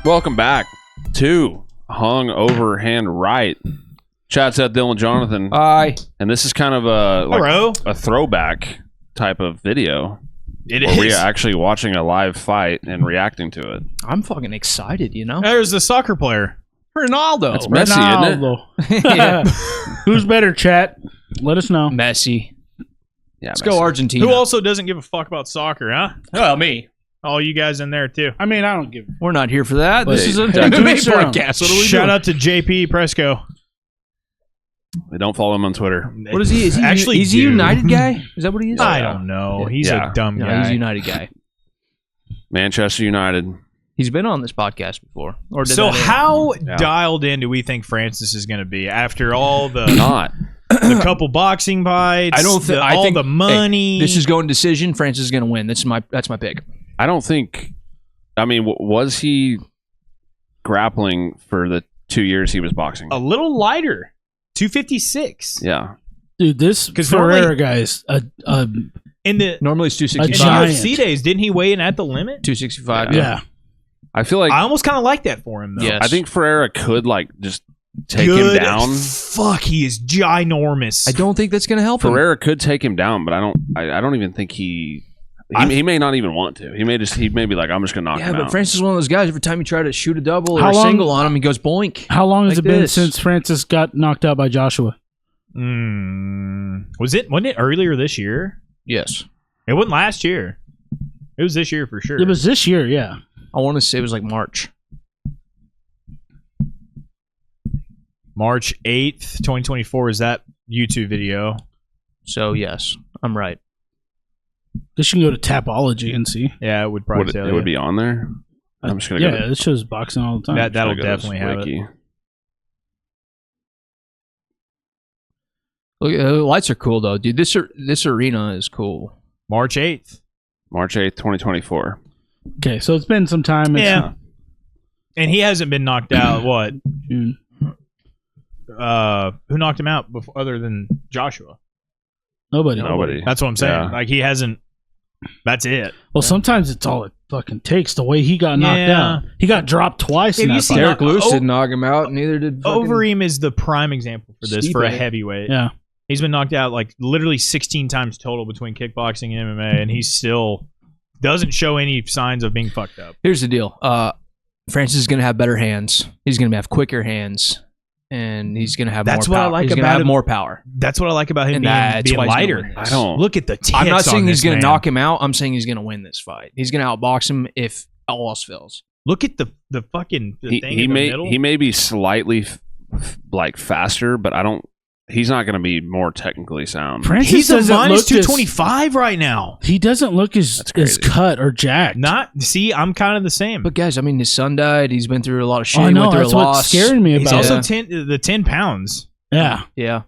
Welcome back to Hung Over Hand Right. Chad, Seth, Dylan, Jonathan. Hi. And this is kind of a throwback type of video. It where is. we are actually watching a live fight and reacting to it. I'm fucking excited, you know? There's the soccer player. Ronaldo. That's Messi, isn't it? Yeah. Who's better, chat? Let us know. Messi. Yeah, Let's Messi. go Argentina. Who also doesn't give a fuck about soccer, huh? Well, me. All you guys in there, too. I mean, I don't give. We're not here for that. This Hey, is a Jack, MMA do it podcast. What are we Shout doing? out to JP Presco. They don't follow him on Twitter. What is he? Is he Actually, is he a United guy? Is that what he is? I don't know. He's Yeah. a dumb No, guy. he's a United guy. Manchester United. He's been on this podcast before. Or did So that how Yeah. dialed in do we think Francis is going to be after all the Not. couple boxing fights? I don't think. I all think the money. This is going decision. Francis is going to win. That's my pick. I don't think. I mean, was he grappling for the 2 years he was boxing? a little lighter, 256. Yeah. Dude, this 'Cause Ferreira normally- guy's In the Normally it's in 265. giant. UFC days, didn't he weigh in at the limit? 265. yeah. I feel like I almost kind of like that for him, though. Yes. I think Ferreira could just take Good. him down. Fuck, he is ginormous. I don't think that's going to help him. Ferreira could take him down, but I don't even think he may not even want to. He may be like, I'm just gonna knock Yeah, him but out. Francis is one of those guys. Every time you try to shoot a double or How a long- single on him, he goes boink. How long has Like it been this. since Francis got knocked out by Joshua? Wasn't it earlier this year? Yes. It wasn't last year. It was this year for sure. It was this year, yeah. I want to say it was like March. March 8th, 2024 is that YouTube video. So, yes, I'm right. Guess you can go to Tapology and see. Yeah, it would probably tell it you. would be on there. I'm just gonna go. Yeah, it shows boxing all the time. That'll go to definitely have it. wiki. Look, the lights are cool, though. Dude, this arena is cool. March 8th. March 8th, 2024. Okay, so it's been some time. It's Yeah. And he hasn't been knocked out. What? June. Who knocked him out before, other than Joshua? Nobody. Nobody. That's what I'm saying. Yeah. Like, he hasn't. That's it. Well, sometimes it's all it fucking takes. The way he got knocked Yeah. out. He got dropped twice in Have you that seen fight. Derek Derek Lewis oh- didn't knock him out, neither did fucking... Overeem is the prime example for this, for a Stipe. heavyweight. Yeah. He's been knocked out like literally 16 times total between kickboxing and MMA, and he still doesn't show any signs of being fucked up. Here's the deal. Francis is going to have better hands. He's going to have quicker hands. And he's going to have That's more what I power. like He's gonna about have him. more power. That's what I like about him And being that's why he's gonna lighter. win this. I don't. Look at the tits I'm not saying on he's this going to man. knock him out. I'm saying he's going to win this fight. He's going to outbox him if all else fails. Look at the fucking thing He in the may middle. he may be slightly faster, but I don't. He's not going to be more technically sound. Francis He's a doesn't minus look as- 225 right now. He doesn't look as That's crazy. cut or jacked. See, I'm kind of the same. But guys, I mean, his son died. He's been through a lot of shit. Oh, I He know. went through That's a what's loss. scaring me He's about also it. 10 pounds. Yeah. Yeah.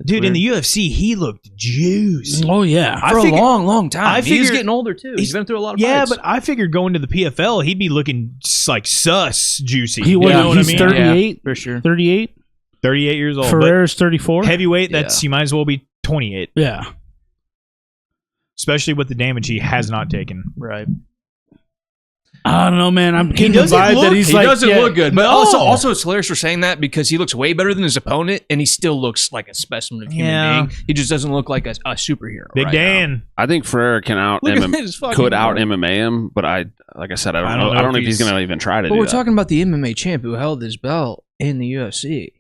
Dude, in the UFC, he looked juiced. Oh, yeah. I For figured- a long, long time. I He's figured- getting older, too. He's been through a lot of Yeah, fights. but I figured going to the PFL, he'd be looking like sus juicy. He You was. know what I He's mean? 38. for sure. 38. 38 years old. Ferreira's 34. But heavyweight, that's you might as well be 28, Yeah. especially with the damage he has not taken. Right. I don't know, man. I'm getting the doesn't vibe look- that he's He like. doesn't yeah, look good. But No. also it's hilarious for saying that because he looks way better than his opponent, and he still looks like a specimen of human Yeah. being. He just doesn't look like a superhero. Big right Dan. I think Ferreira can Look at this fucking could out guy. MMA him, but like I said, I don't know. I if don't know if he's he's- going to even try to But do we're that. talking about the MMA champ who held his belt in the UFC.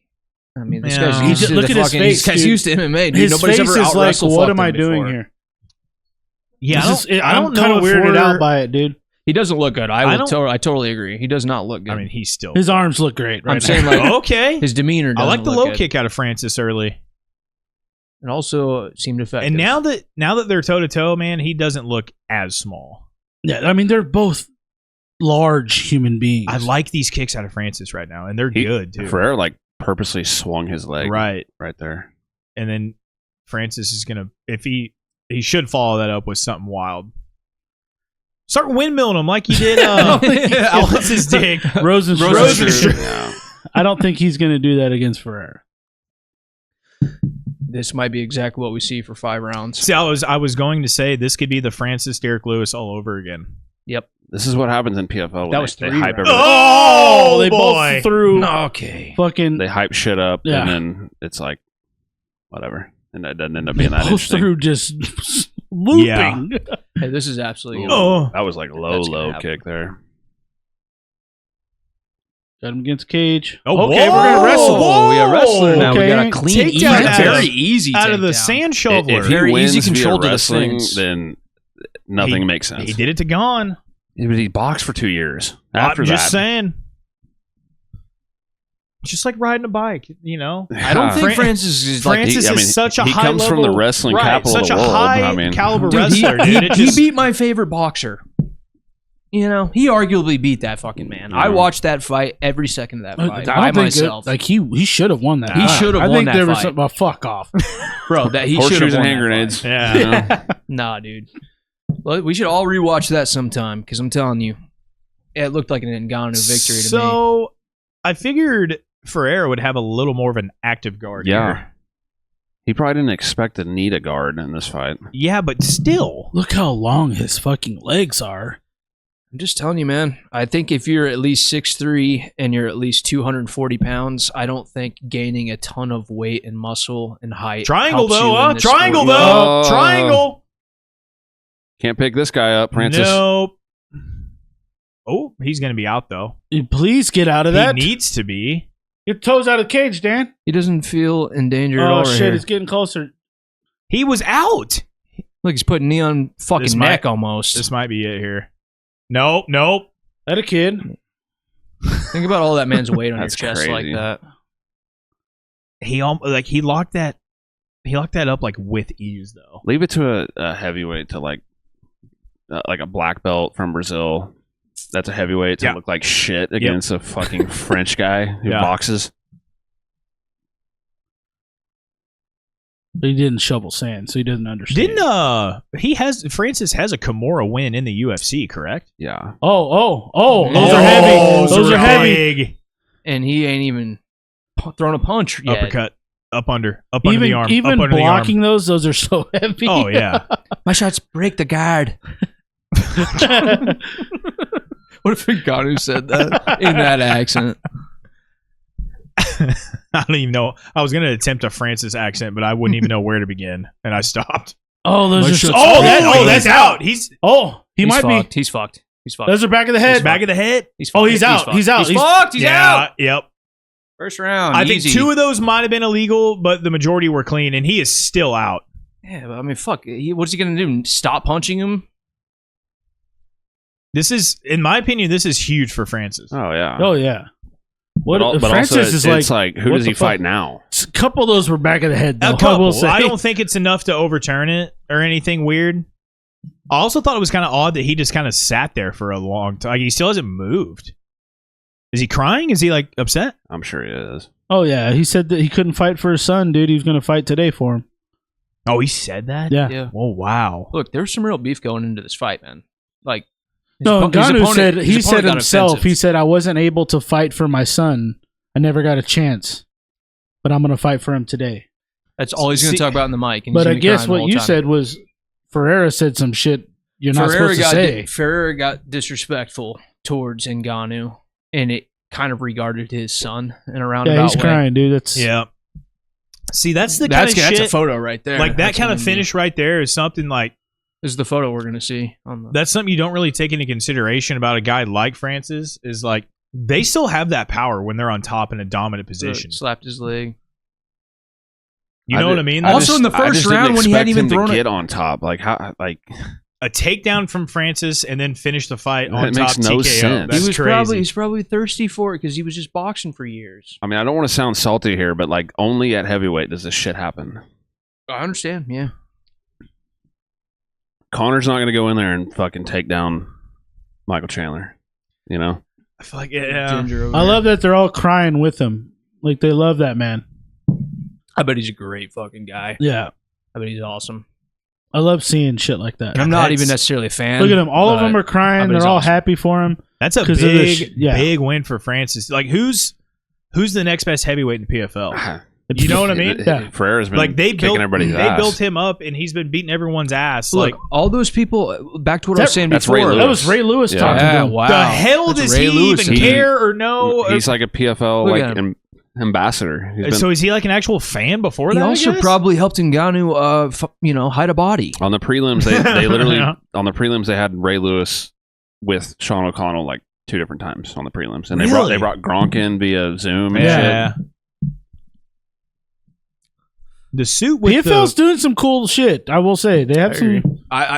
I mean, this Yeah. guy's He used just- to look the at his fucking. face, This guy's dude. used to MMA. Dude. His Nobody's face ever is out like, wrestled. what am I doing here? Yeah, I'm kind of weirded out by it, dude. He doesn't look good. I I don't- totally agree. He does not look good. I mean, he's still. His arms look great. Right I'm saying like okay. his demeanor. I Doesn't like the look low good. kick out of Francis early. and also seemed effective. And now that they're toe to toe, man, he doesn't look as small. Yeah, I mean they're both large human beings. I like these kicks out of Francis right now, and they're good too. Ferreira purposely swung his leg Right, right there. and then Francis is gonna if he should follow that up with something wild. Start windmilling him like he did. What's his dick? Rosenstruck. Yeah. I don't think he's going to do that against Ferreira. this might be exactly what we see for 5 rounds. See, I was going to say this could be the Francis Derek Lewis all over again. Yep. This is what happens in PFL. When That was they 3 hype rounds. everything. Oh, they boy. both threw Okay. fucking. They hype shit up, Yeah. and then it's like, whatever. And it doesn't end up being that both interesting. through just looping. Hey, this is absolutely. Oh. That was like That's gonna low happen. kick there. Got him against cage. Oh, okay, whoa. we're gonna wrestle. Oh, we got wrestling now. We Okay. got a clean, Takedown easy, out of- very easy Out of the takedown. sand shoveler. If he Very wins easy control via to the wrestling, things. then nothing He- makes sense. He did it to Gone. Yeah, but he boxed for 2 years. After I'm that, just saying. It's just like riding a bike, you know. I don't think Fran- Francis is like. Francis is such a he high comes level, from the wrestling capital such of the a world. high I mean, caliber Dude, wrestler, dude. It he just, beat my favorite boxer. You know, he arguably beat that fucking man. Yeah. I watched that fight every second of that fight by I don't think myself. he should have won that. He fight. should have I won think that there was fight. something. Well, fuck off. Bro, that he should have horseshoes won and hand that grenades. fight. yeah. You know? Nah, dude. Well, we should all rewatch that sometime because I'm telling you, it looked like an Ngannou victory to me. So I figured Ferreira would have a little more of an active guard. Yeah. here. He probably didn't expect to need a guard in this fight. Yeah, but still. Look how long his fucking legs are. I'm just telling you, man. I think if you're at least 6'3" and you're at least 240 pounds, I don't think gaining a ton of weight and muscle and height. Triangle helps you though, in this triangle sport. though, Oh. triangle. Can't pick this guy up, Francis. Nope. Oh, he's gonna be out though. Please get out of that. He needs to be. Your toes out of the cage, Dan. He doesn't feel in danger at all. Oh right shit, here. it's getting closer. He was out. Look, he's putting knee on fucking This neck might- almost. This might be it here. Nope, nope. That a kid. Think about all that man's weight on your That's chest like crazy. that. He locked that up like with ease though. Leave it to a heavyweight to like a black belt from Brazil. That's a heavyweight to Yeah. look like shit against a fucking French guy who Yeah. boxes. But he didn't shovel sand, so he doesn't understand. Francis has a Kimura win in the UFC, correct? Yeah. Oh, those Oh, are heavy. Those are heavy. Big. And he ain't even thrown a punch yet. Uppercut. Up under the arm. Even up under blocking those are so heavy. the arm. Oh yeah. My shots break the guard. What if Ngannou said that in that accent? I don't even know. I was gonna attempt a Francis accent, but I wouldn't even know where to begin, and I stopped. Oh, those My are shit's That's out. He's He might fucked. be. He's fucked. He's fucked. Those are back of the head. back of the head. He's fucked. Oh, he's out. fucked. He's out. He's He's- fucked. He's out. Yep. First round. I think easy. 2 of those might have been illegal, but the majority were clean, and he is still out. Yeah, but I mean, fuck. What's he gonna do? Stop punching him? This is, in my opinion, this is huge for Francis. Oh yeah. Oh yeah. What but Francis also, is it's like who what does the he fuck? fight now? A couple of those were back of the head. Though, A I couple. will say. I don't think it's enough to overturn it or anything weird. I also thought it was kind of odd that he just kind of sat there for a long time. Like, he still hasn't moved. Is he crying? Is he like upset? I'm sure he is. Oh yeah, he said that he couldn't fight for his son, dude. He was going to fight today for him. Oh, he said that? Yeah. Yeah. Oh, wow. Look, there's some real beef going into this fight, man. Like, No, Ngannou said his he opponent said got himself. offensive. He said I wasn't able to fight for my son. I never got a chance, but I'm going to fight for him today. That's all he's going See- to talk about in the mic. And But he's I gonna be guess crying the what whole you time. said was Ferreira said some shit you're not supposed to say. Ferreira got disrespectful towards Ngannou, and it kind of regarded his son in a roundabout Yeah, he's way. crying, dude. That's Yeah. See, that's the kind That's of that's shit. a photo right there. Like, that That's kind of gonna be- finish right there is something like, This is the photo we're going to see. On the, that's something you don't really take into consideration about a guy like Francis, is like, they still have that power when they're on top in a dominant position. slapped his leg. You know what I mean? Also in the I first just round didn't when he hadn't expect even him to thrown it- get on top. Like how? Like a takedown from Francis and then finish the fight on That top makes no TKO. sense. That's he was crazy. he's probably thirsty for it because he was just boxing for years. I mean, I don't want to sound salty here, but like only at heavyweight does this shit happen. I understand. Yeah. Connor's not going to go in there and fucking take down Michael Chandler. You know? I feel like, yeah. Ginger over I here. love that they're all crying with him. Like they love that man. I bet he's a great fucking guy. Yeah, I bet he's awesome. I love seeing shit like that. And I'm not That's- even necessarily a fan. Look at him. All of them but are crying. I bet They're he's all awesome. happy for him. That's a 'Cause of the big, yeah. big win for Francis. Like, who's the next best heavyweight in the PFL? You know what I mean? Yeah. Ferreira's been Like they kicking built, everybody's they ass. built him up, and he's been beating everyone's ass. Look, like all those people. Back to what I was saying That's before. Ray Lewis. That was Ray Lewis Yeah. talking to Yeah, him. wow. the hell That's does Ray he Lewis even in there. care or know? He's like a PFL Look like at him. ambassador. He's been So is he like an actual fan before He that? I also guess? probably helped Ngannou, hide a body. on the prelims. They literally Yeah. on the prelims they had Ray Lewis with Sean O'Connell like 2 different times on the prelims, and Really? they brought Gronk in via Zoom. And Yeah. shit. The suit with PFL's doing some cool shit. I will say they have some.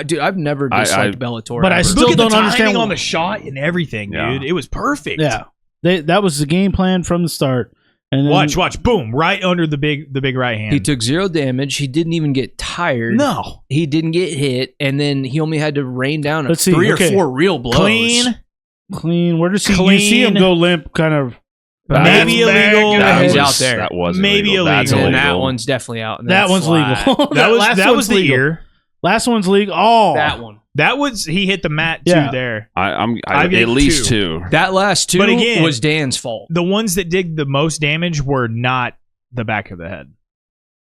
Dude, I've never disliked Bellator. but I ever. still look at don't the timing understand on the shot and everything, Yeah. dude. It was perfect. Yeah, that was the game plan from the start. And then, Watch, boom, right under the big right hand. He took 0 damage. He didn't even get tired. no He didn't get hit, and then he only had to rain down Let's see, 3 okay. or 4 real blows. clean. Where does he? You Clean. see him go limp, kind of. Maybe illegal. He's out there. That was Maybe illegal. That's illegal. And illegal. that one's definitely out. And That then one's flat. legal. That was the legal. ear. Last one's legal. Oh, That one. That was he hit the mat too Yeah. there. I I gave at least 2. 2. That last 2 But again- was Dan's fault. The ones that did the most damage were not the back of the head.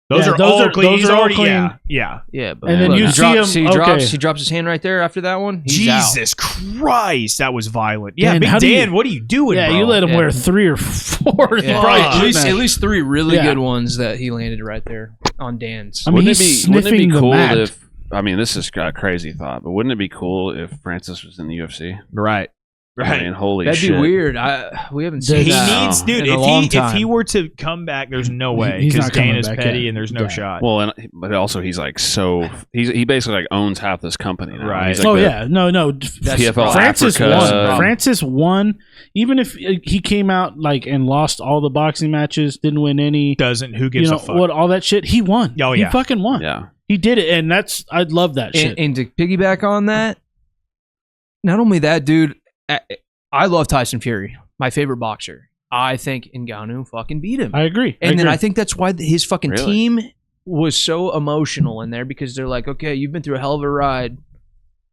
Those Yeah, are those all are- clean. those He's are all already clean. yeah. Yeah, but And then look, you he see drops, him- He drops. okay. He drops his hand right there after that one. He's out. Jesus Christ, that was violent. Yeah, Dan, Big how do Dan, you- what are you doing? yeah. bro? You let him Yeah. wear 3 or 4. Yeah. Probably At least 3 really Yeah. good ones that he landed right there on Dan's. I mean, Wouldn't he's wouldn't it be sniffing the cool mat. if this is a crazy thought, but wouldn't it be cool if Francis was in the UFC? Right. I mean, holy That'd shit. be weird. We haven't seen He that needs, dude. in a long If time. he were to come back, there's no way He's because not coming Dana's back petty yet. and there's no Yeah. shot. Well, but also he's like he basically like owns half this company now. Right. He's like Oh the yeah, no. PFL Francis Africa. won. Francis won. Even if he came out like and lost all the boxing matches, didn't win any. Doesn't who gives You know a fuck? what? All that shit. He won. Oh, He yeah. fucking won. Yeah. He did it, and I'd love that shit. And to piggyback on that, not only that, dude, I love Tyson Fury, my favorite boxer. I think Ngannou fucking beat him. I agree. And then agree. I think that's why his fucking Really? team was so emotional in there because they're like, okay, you've been through a hell of a ride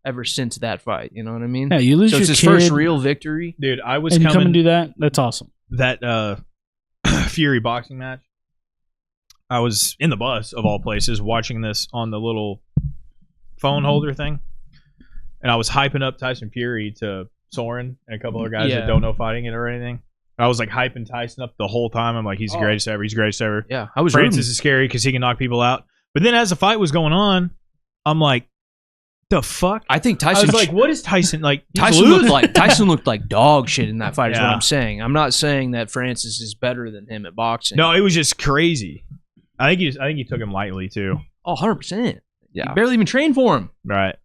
ever since that fight. You know what I mean? yeah, you lose So your it's his kid, first real victory. Dude, I was and you come and coming do that. That's awesome. that Fury boxing match. I was in the bus of all places watching this on the little phone holder thing, and I was hyping up Tyson Fury to Soren and a couple other guys Yeah. that don't know fighting it or anything. I was like hyping Tyson up the whole time. I'm like, he's the Oh. greatest ever. He's the greatest ever. Yeah, I was Francis rooting. is scary because he can knock people out. But then as the fight was going on, I'm like, the fuck? I think I Tyson. was like, what is Tyson like? he's Tyson losing? Tyson looked like dog shit in that fight. Is what Yeah. I'm saying. I'm not saying that Francis is better than him at boxing. No, it was just crazy. I think he took him lightly too. Oh, 100%. Yeah. He barely even trained for him. Right.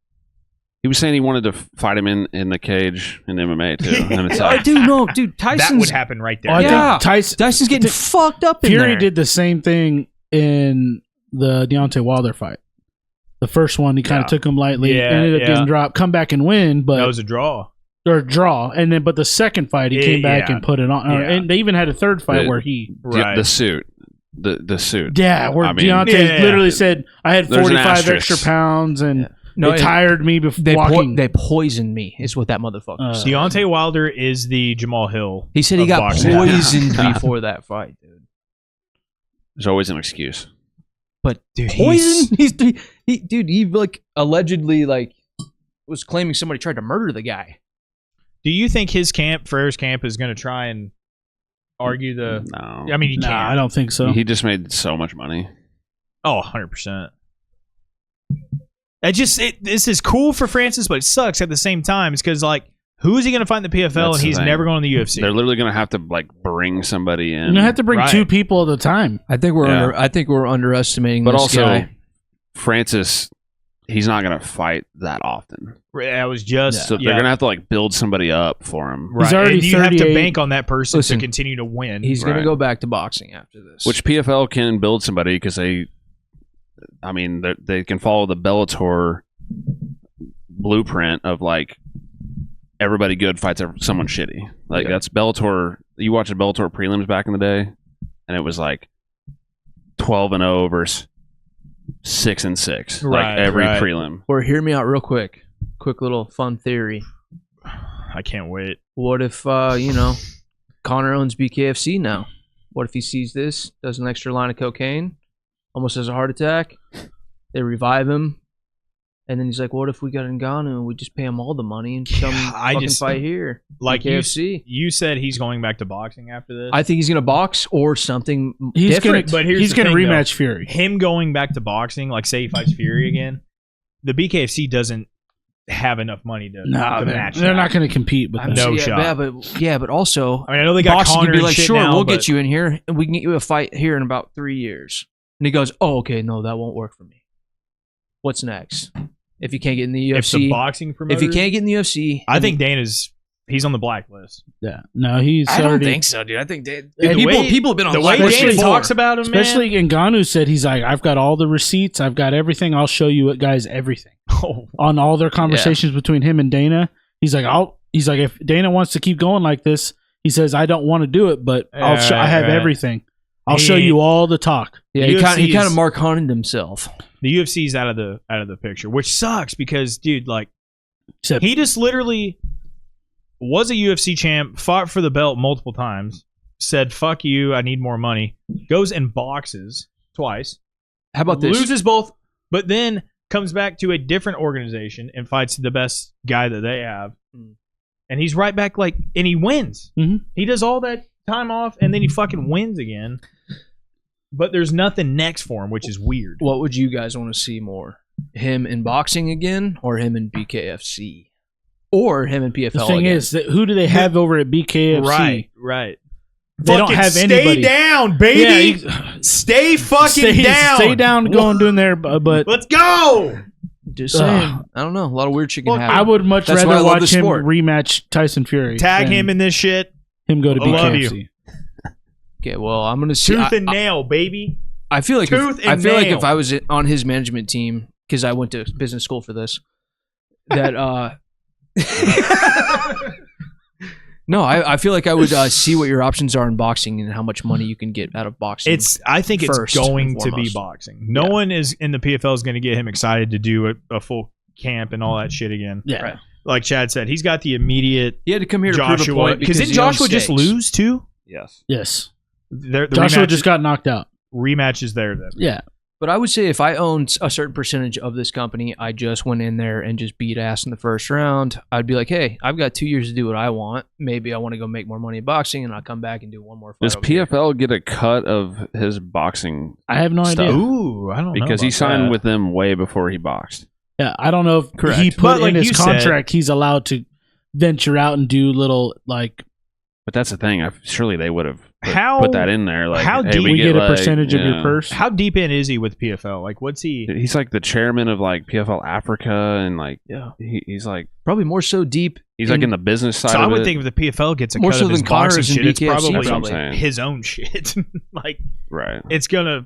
He was saying he wanted to fight him in the cage in MMA too. And it's like, Dude, That Tyson's would happen right there. Oh, I Yeah. think Tyson's getting fucked up in Fury there. did the same thing in the Deontay Wilder fight. The first one, he kind of Yeah. took him lightly, Yeah, ended up yeah. getting dropped, come back and win, but That was a draw. or draw, and then but the second fight he came back Yeah. and put it on, Yeah. and they even had a third fight The- where he, Right. the suit. The suit. where I mean- Deontay Yeah. literally said, "I had There's an 45 asterisk. extra pounds, and No, they tired me before they walking." they poisoned me. Is what that motherfucker said. Deontay Wilder is the Jamal Hill. He said he of got boxing. poisoned before that fight, dude. There's always an excuse. But Dude, poison? He like allegedly like was claiming somebody tried to murder the guy. Do you think his camp, Ferreira's camp, is going to try and argue the? No. I mean, he Nah, can't. I don't think so. He just made so much money. Oh, 100%. This is cool for Francis, but it sucks at the same time. It's because like, who is he going to find in the PFL, That's and the he's thing. never going to the UFC? They're literally gonna have to like bring somebody in. You're gonna have to bring Right. 2 people at a time. I think Yeah. I think we're underestimating but this also guy. Francis, he's not gonna fight that often. I was just So they're gonna have to like build somebody up for him. right. He's already And you have to 38. bank on that person Listen, to continue to win. He's Right. gonna go back to boxing after this. Which PFL can build somebody because they can follow the Bellator blueprint of like everybody good fights someone shitty. Like Yeah. that's Bellator. You watch the Bellator prelims back in the day, and it was like 12-0 versus 6-6. Right, like every right. prelim. or hear me out real quick. Quick little fun theory. I can't wait. What if Connor owns BKFC now? What if he sees this, does an extra line of cocaine, almost has a heart attack? They revive him. And then he's like, what if we got Ngannou and we just pay him all the money and come fight here? Like KFC. You said he's going back to boxing after this. I think he's going to box or something He's different. But here's he's the gonna thing, rematch though. Fury. Him going back to boxing, like say he fights Fury again, the BKFC doesn't have enough money to match. They're not going to compete with I'm that. no shot. But also, I mean, I know they got boxing Conor can be and like, shit sure, now, we'll but get you in here and we can get you a fight here in about 3 years. And he goes, oh, okay, no, that won't work for me. What's next? If you can't get in the UFC, if the boxing promoters, if you can't get in the UFC, I think he's on the blacklist. Yeah, no, he's. I don't already, think so, dude. I think people have been on the way blacklist Dana before. talks about him, Especially Ngannou said he's like, I've got all the receipts, I've got everything. I'll show you it, guys, everything. Oh, On all their conversations between him and Dana, he's like, if Dana wants to keep going like this, he says, I don't want to do it, but I have everything. I'll show you all the talk. Yeah, he kind of Mark Hunted himself. The UFC's out of the picture, which sucks because, dude, like, Except he just literally was a UFC champ, fought for the belt multiple times, said, fuck you, I need more money, goes and boxes twice. How about this? Loses both, but then comes back to a different organization and fights the best guy that they have. And he's right back, like, and he wins. Mm-hmm. He does all that time off, and then he fucking wins again. But there's nothing next for him, which is weird. What would you guys want to see more? Him in boxing again, or him in BKFC? Or him in PFL the thing again? is, that who do they have over at BKFC? Right. They don't have anybody. Stay down, baby. Stay fucking down. Stay down, going doing there. But let's go. Just saying. I don't know. A lot of weird shit can happen. I would much That's why I rather love the watch him sport. rematch Tyson Fury. Tag than him in this shit. him go to I love BKFC. you. Okay, well, I'm gonna see. Tooth and nail, baby. I feel like Tooth I and feel like nail. if I was on his management team, because I went to business school for this, that no, I feel like I would see what your options are in boxing and how much money you can get out of boxing. I think it's first going and to be foremost. boxing. No one is in the PFL is going to get him excited to do a full camp and all that shit again. Yeah. Right. Like Chad said, he's got the immediate He had to come here to prove a Joshua. point Because didn't he owns Joshua just stakes. lose too? Yes. Yes. The Joshua rematch, just got knocked out. rematch is there then. Yeah. But I would say if I owned a certain percentage of this company, I just went in there and just beat ass in the first round. I'd be like, hey, I've got 2 years to do what I want. Maybe I want to go make more money in boxing, and I'll come back and do one more fight. Does over here. PFL get a cut of his boxing I have no stuff? idea. Ooh, I don't know. Because he about signed that. with them way before he boxed. Yeah, I don't know if Correct. he put But like in his you said- contract he's allowed to venture out and do little like But that's the thing. Surely they would have How- put that in there. Like, how hey, deep- we we get a like, percentage of your yeah. purse. How deep in is he with PFL? Like, what's he? He's like the chairman of like PFL Africa, and like Yeah. he's like Probably more so deep. he's like in the business side So I of would it. think if the PFL gets a More cut so of his than Connor's boxing and shit, it's BKFC, probably That's what I'm probably. saying. his own shit. Like, Right. it's gonna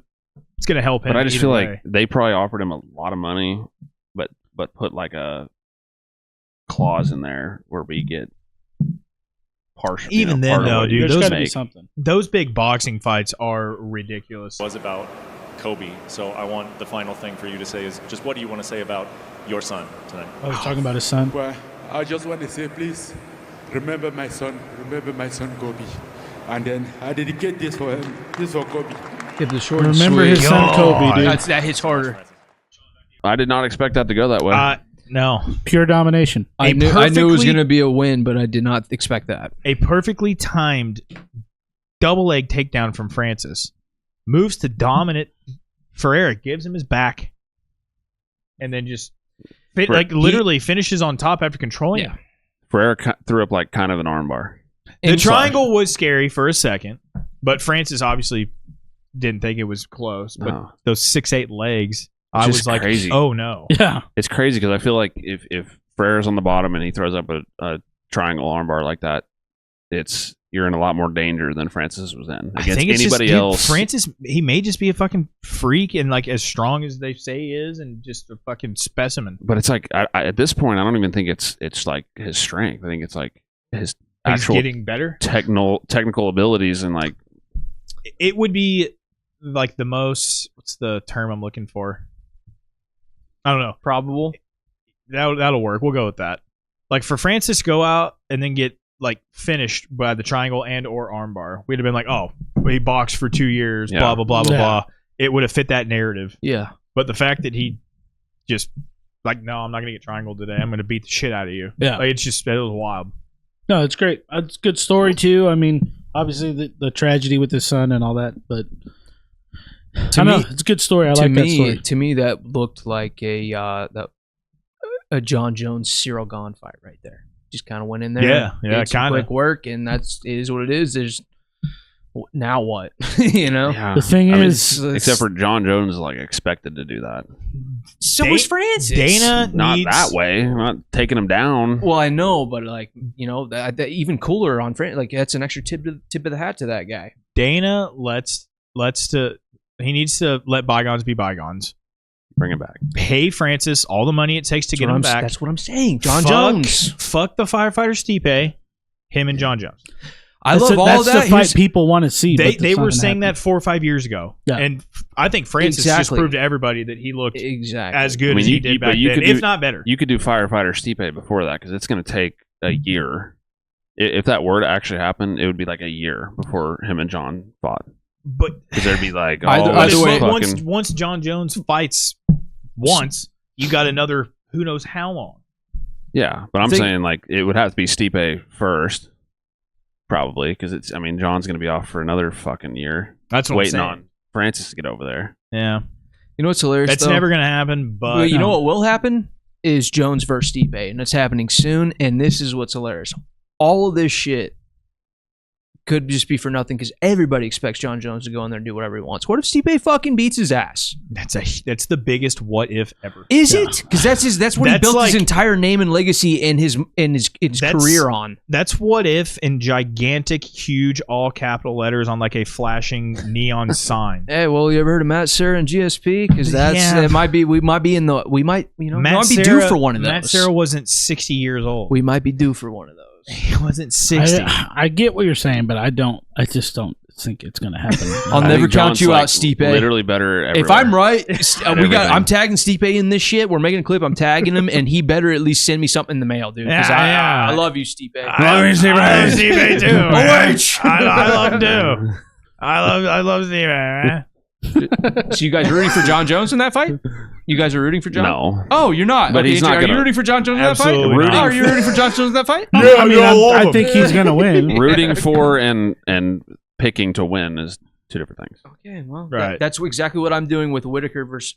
help him. But I just either feel way. like they probably offered him a lot of money, but put like a clause in there where we get partial. Even then, part of though, what dude, you There's those got to be make. something. those big boxing fights are ridiculous. Was about Kobe. So I want the final thing for you to say is just what do you want to say about your son tonight? I was talking about his son. Well, I just want to say, please remember my son Kobe. And then I dedicate this for him. This for Kobe. Give the short and Remember sweet. his son Kobe, dude. That hits harder. I did not expect that to go that way. No. Pure domination. I knew it was perfectly- going to be a win, but I did not expect that. A perfectly timed double leg takedown from Francis. Moves to dominant. Ferreira gives him his back. And then just literally finishes on top after controlling him. Ferreira threw up like kind of an armbar. The triangle was scary for a second, but Francis obviously didn't think it was close. But No. those 6'8" legs, I Just was like, crazy. oh no. Yeah. It's crazy because I feel like if Ferreira's on the bottom and he throws up a triangle armbar like that, you're in a lot more danger than Francis was in I against think it's anybody just, dude, else. Francis, he may just be a fucking freak and like as strong as they say he is, and just a fucking specimen. But it's like I, at this point, I don't even think it's like his strength. I think it's like his He's actual getting better. technical abilities and like It would be like the most. What's the term I'm looking for? I don't know. Probable. That'll work. We'll go with that. Like for Francis, go out and then get like finished by the triangle and or armbar. We'd have been like, oh, he boxed for 2 years, blah, blah, blah, blah, blah. It would have fit that narrative. Yeah. But the fact that he just, like, no, I'm not going to get triangled today. I'm going to beat the shit out of you. Yeah. Like, it was wild. No, it's great. It's a good story, too. I mean, obviously the tragedy with his son and all that, but I know it's a good story. I like that story. To me, that looked like a John Jones Cyril Gahn fight right there. Just kind of went in there. Yeah, kind of quick work, and it is what it is. There's now what, you know. Yeah. The thing is, except for John Jones is like expected to do that. So was Francis. Dana Not needs, that way. I'm not taking him down. Well, I know, but like, you know, that even cooler on Francis. Like, that's an extra tip of the hat to that guy. Dana he needs to let bygones be bygones. Bring him back. Pay Francis all the money it takes to get him back. That's what I'm saying. John Jones. Fuck the firefighter Stipe. Him and John Jones. I love all that's that. the fight people want to see. They were saying that 4 or 5 years ago. Yeah. And I think Francis just proved to everybody that he looked as good as he did back then, if not better. You could do firefighter Stipe before that because it's going to take a year. If that were to actually happen, it would be like a year before him and John fought. But because there'd be like, either way, once John Jones fights once, you got another who knows how long. Yeah, but I'm saying like it would have to be Stipe first, probably, because it's. I mean, John's going to be off for another fucking year. That's what waiting I'm saying. on Francis to get over there. Yeah, you know what's hilarious? That's never going to happen. But you know what will happen is Jones versus Stipe, and it's happening soon. And this is what's hilarious. All of this shit could just be for nothing because everybody expects John Jones to go in there and do whatever he wants. What if Stipe fucking beats his ass? That's the biggest what if ever. Is it? Because that's what he built his entire name and legacy and his career on. That's what if in gigantic, huge, all capital letters on like a flashing neon sign. Hey, well, you ever heard of Matt Serra and GSP? Because it might be we might be due for one of those. Matt Serra wasn't 60 years old. We might be due for one of those. He wasn't 60. I get what you're saying, but I just don't think it's going to happen. I'll never count you out, Stipe. Literally better everywhere. If I'm right, I'm tagging Stipe in this shit. We're making a clip. I'm tagging him, and he better at least send me something in the mail, dude. Because I love you, Stipe. I love Stipe too. I love him too. I love Stipe. So you guys are rooting for John Jones in that fight? You guys are rooting for John? No. Oh, you're not. But he's not. Are you rooting for John Jones in that fight? Absolutely Are you rooting for John Jones in that fight? Yeah, I think he's going to win. Rooting for and picking to win is two different things. Okay, well, right. That's exactly what I'm doing with Whitaker versus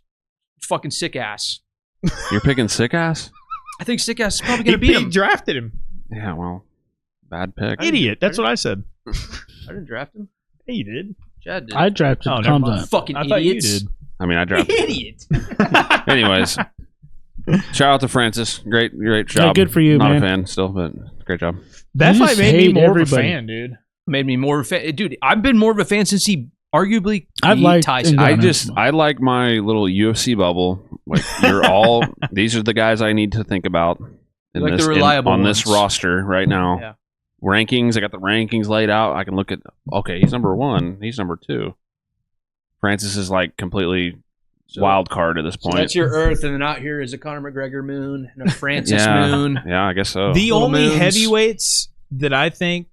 fucking sick ass. You're picking sick ass? I think sick ass is probably going to beat him. He drafted him. Yeah, well, bad pick. Idiot. That's what I said. I didn't draft him. Hey, you did. Chad did. I drafted Kamzat. Fucking I idiots. thought you did. I mean, I drafted. Idiot. Anyways, shout out to Francis. Great job. Yeah, good for you, Not man. a fan still, but great job. That You fight just made me hate more everybody. of a fan, dude. Made me more of a fan. Dude, I've been more of a fan since he arguably I've beat liked Tyson. Ngannou. I like my little UFC bubble. Like you're all. These are the guys I need to think about in Like the this, reliable on this ones. roster right now. Yeah. Rankings. I got the rankings laid out. I can look at. Okay, he's number 1. He's number 2. Francis is like completely wild card at this point. So that's your Earth, and then out here is a Conor McGregor moon and a Francis moon. Yeah, I guess so. The Little only moons. heavyweights that I think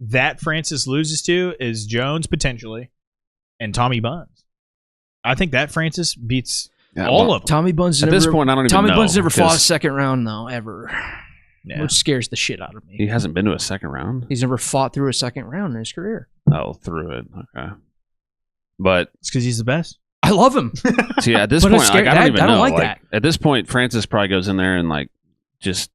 that Francis loses to is Jones potentially and Tommy Buns. I think that Francis beats all of them. Tommy Buns At this point, I don't even Tommy know. Buns never fought a 'cause second round though, ever. Yeah. Which scares the shit out of me. He hasn't been to a second round. He's never fought through a second round in his career. Oh, through it. Okay. But It's because he's the best. I love him. see, at this But point, it's like, I don't scary. even I don't know. like that. At this point, Francis probably goes in there and like just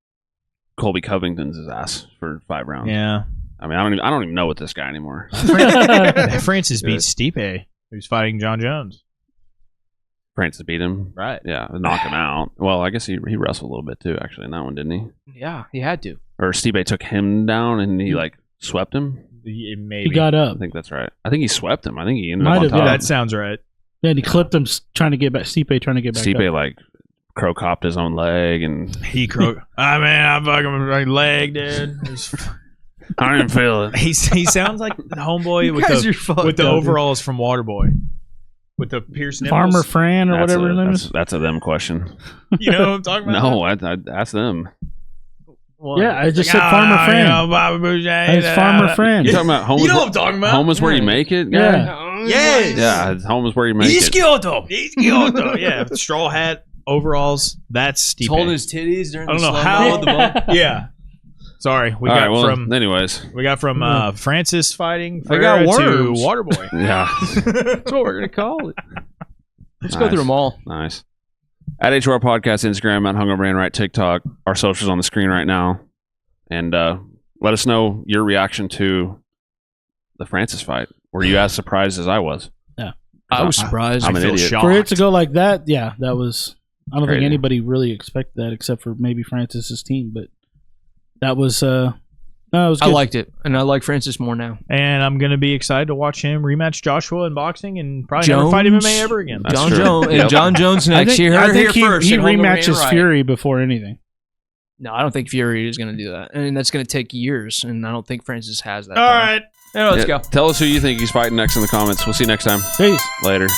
Colby Covington's his ass for 5 rounds. Yeah. I mean, I don't even know what this guy anymore. Francis beats Stipe, who's fighting John Jones. Francis beat him. Right. Yeah, knock him out. Well, I guess he wrestled a little bit too, actually, in that one, didn't he? Yeah, he had to. Or Stipe took him down and he like swept him. Maybe. He got up. I think that's right. I think he swept him. I think he ended Might up on have, top. That sounds right. Yeah, and he clipped him trying to get back. Stipe trying to get back Stipe up. like crow-copped his own leg and He croaked. I mean, I fucking my leg, dude. I don't even feel it. He sounds like the homeboy with the overalls from Waterboy. With the pierced nipples. Farmer Fran or whatever his name is. That's a them question. You know what I'm talking about? No, I asked them. What? Yeah, I just said farmer friend. Bobby Boucher. It's farmer friend. You're talking about home. You know what I'm talking about. Home is where you make it. Guy? Yeah. Yes. Yeah, home is where you make it. Kyoto. Yeah, straw hat, overalls. That's Stipe. He's holding his titties during I don't the know slow-mo how. of the bump. Yeah. Sorry, we All got right, well, from anyways. Francis fighting I got Ferreira to worms. Waterboy. Yeah. That's what we're gonna call it. Let's go Nice. through them all. Nice. At HOR Podcast, Instagram, at Hungover and Right, TikTok. Our socials on the screen right now. And let us know your reaction to the Francis fight. Were you as surprised as I was? I was surprised. I'm an feel idiot. shocked. For it to go like that, yeah, that was. I don't Crazy. think anybody really expected that except for maybe Francis's team, but that was. No, it was I good. liked it, and I like Francis more now. And I'm going to be excited to watch him rematch Joshua in boxing and probably never fight Jones? MMA ever again. That's John true. Jones Yep. and John Jones I next think, year. I think Here first, he and Hungover rematches and Right. Fury before anything. No, I don't think Fury is going to do that, and that's going to take years. And I don't think Francis has that. All time. right. Yeah, let's Yeah, go. Tell us who you think he's fighting next in the comments. We'll see you next time. Peace. Later.